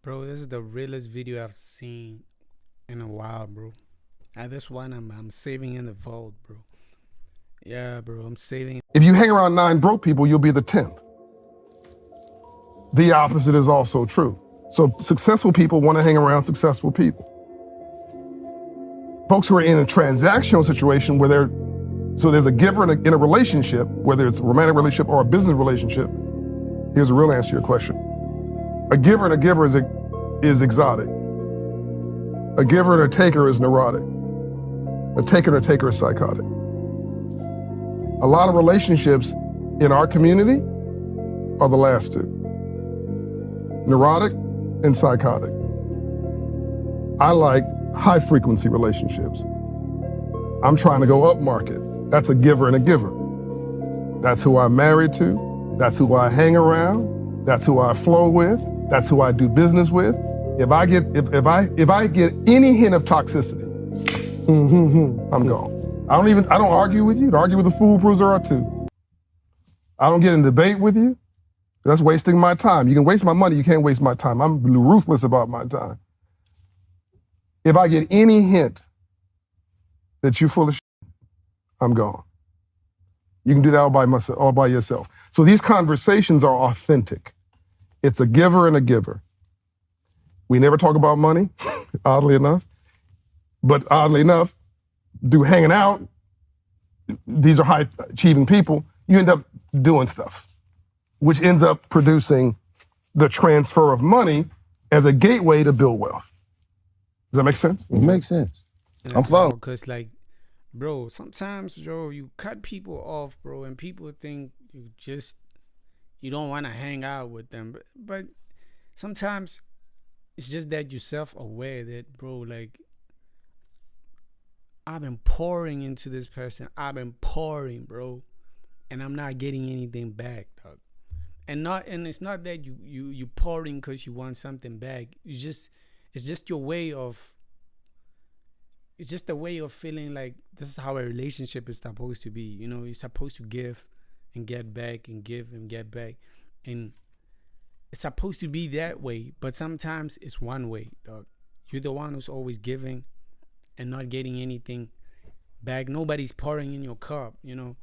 Bro, this is the realest video I've seen in a while, bro. This one I'm saving in the vault, bro. Yeah, bro, I'm saving. If you hang around 9 broke people, you'll be the 10th. The opposite is also true. So successful people want to hang around successful people. Folks who are in a transactional situation where there's a giver in a relationship, whether it's a romantic relationship or a business relationship. Here's a real answer to your question. A giver and a giver is exotic. A giver and a taker is neurotic. A taker and a taker is psychotic. A lot of relationships in our community are the last two. Neurotic and psychotic. I like high frequency relationships. I'm trying to go up market. That's a giver and a giver. That's who I'm married to. That's who I hang around. That's who I flow with. That's who I do business with. If I get any hint of toxicity, I'm gone. I don't argue with you. To argue with a fool proves there are two. I don't get in debate with you. That's wasting my time. You can waste my money, you can't waste my time. I'm ruthless about my time. If I get any hint that you're full of shit, I'm gone. You can do that all by yourself. So these conversations are authentic. It's a giver and a giver. We never talk about money, oddly enough. But oddly enough, through hanging out, these are high achieving people, you end up doing stuff, which ends up producing the transfer of money as a gateway to build wealth. Does that make sense? It makes sense. I'm following. Because, like, bro, sometimes, bro, you cut people off, bro, and people think you don't want to hang out with them. But sometimes it's just that you're self-aware that, bro, like, I've been pouring into this person. I've been pouring, bro, and I'm not getting anything back, dog. And it's not that you pouring because you want something back. It's just your way of. It's just a way of feeling like this is how a relationship is supposed to be. You know, you're supposed to give and get back and give and get back, and it's supposed to be that way. But sometimes it's one way, dog. You're the one who's always giving and not getting anything back. Nobody's pouring in your cup, you know.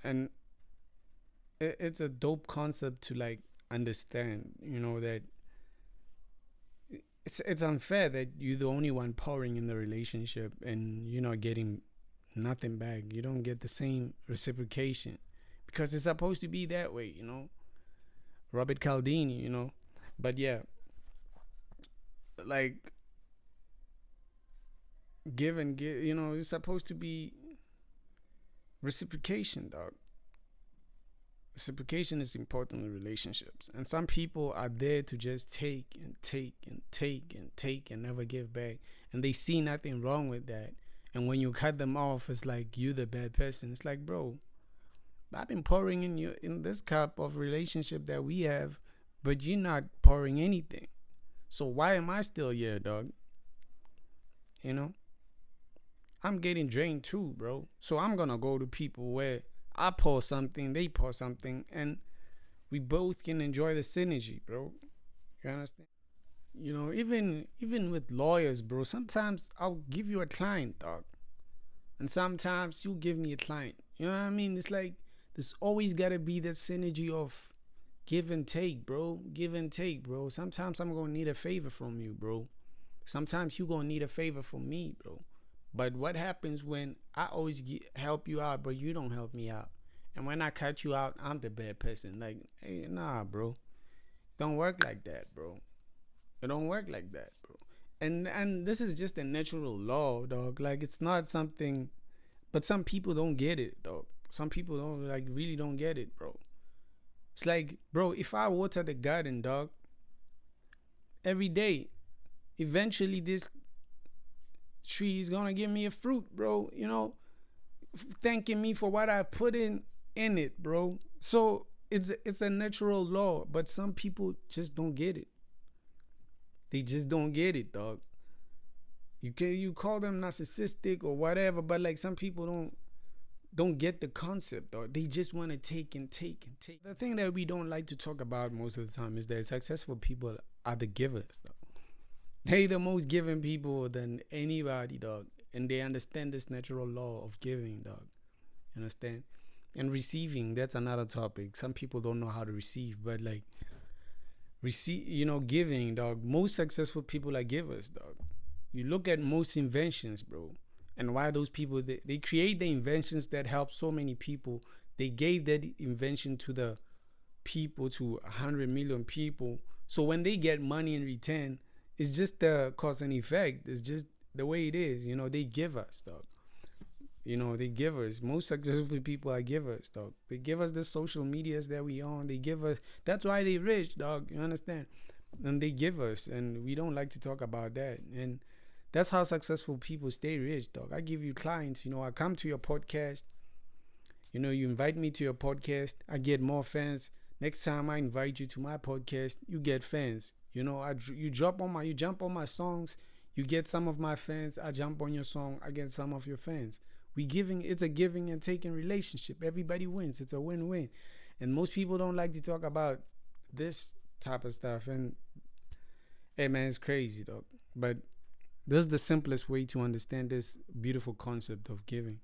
And it's a dope concept to, like, understand, you know, that it's unfair that you're the only one pouring in the relationship and you're not getting nothing back. You don't get the same reciprocation because it's supposed to be that way, you know. Robert Cialdini, you know. But yeah, like, give and give, you know, it's supposed to be reciprocation, dog. Reciprocation is important in relationships, and some people are there to just take and take and take and take and never give back, and they see nothing wrong with that. And when you cut them off, it's like you the bad person. It's like, bro, I've been pouring in this cup of relationship that we have, but you're not pouring anything. So why am I still here, dog? You know, I'm getting drained too, bro. So I'm gonna go to people where I pour something, they pour something, and we both can enjoy the synergy, bro. You understand? You know, even with lawyers, bro, sometimes I'll give you a client, dog. And sometimes you give me a client. You know what I mean? It's like there's always gotta be that synergy of give and take, bro. Give and take, bro. Sometimes I'm gonna need a favor from you, bro. Sometimes you gonna need a favor from me, bro. But what happens when I always help you out, but you don't help me out? And when I cut you out, I'm the bad person. Like, hey, nah, bro. Don't work like that, bro. It don't work like that, bro. And this is just a natural law, dog. Like, it's not something, but some people don't get it, dog. Some people don't, like, really don't get it, bro. It's like, bro, if I water the garden, dog, every day, eventually this tree is gonna give me a fruit, bro, you know, thanking me for what I put in it, bro. So it's a natural law, but some people just don't get it. They just don't get it, dog. You call them narcissistic or whatever, but like some people don't get the concept, or they just want to take and take and take. The thing that we don't like to talk about most of the time is that successful people are the givers, dog. They the most giving people than anybody, dog. And they understand this natural law of giving, dog. Understand? And receiving, that's another topic. Some people don't know how to receive, but like giving, dog. Most successful people are givers, dog. You look at most inventions, bro, and why those people, they create the inventions that help so many people. They gave that invention to the people, to 100 million people. So when they get money in return, it's just the cause and effect. It's just the way it is. They give us, dog. They give us. Most successful people are givers, dog. They give us the social medias that we on. They give us. That's why they rich, dog. You understand? And they give us, and we don't like to talk about that. And that's how successful people stay rich, dog. I give you clients. I come to your podcast. You invite me to your podcast. I get more fans. Next time I invite you to my podcast, you get fans. You jump on my songs. You get some of my fans. I jump on your song. I get some of your fans. It's a giving and taking relationship. Everybody wins. It's a win-win. And most people don't like to talk about this type of stuff. And hey, man, it's crazy, dog. But this is the simplest way to understand this beautiful concept of giving.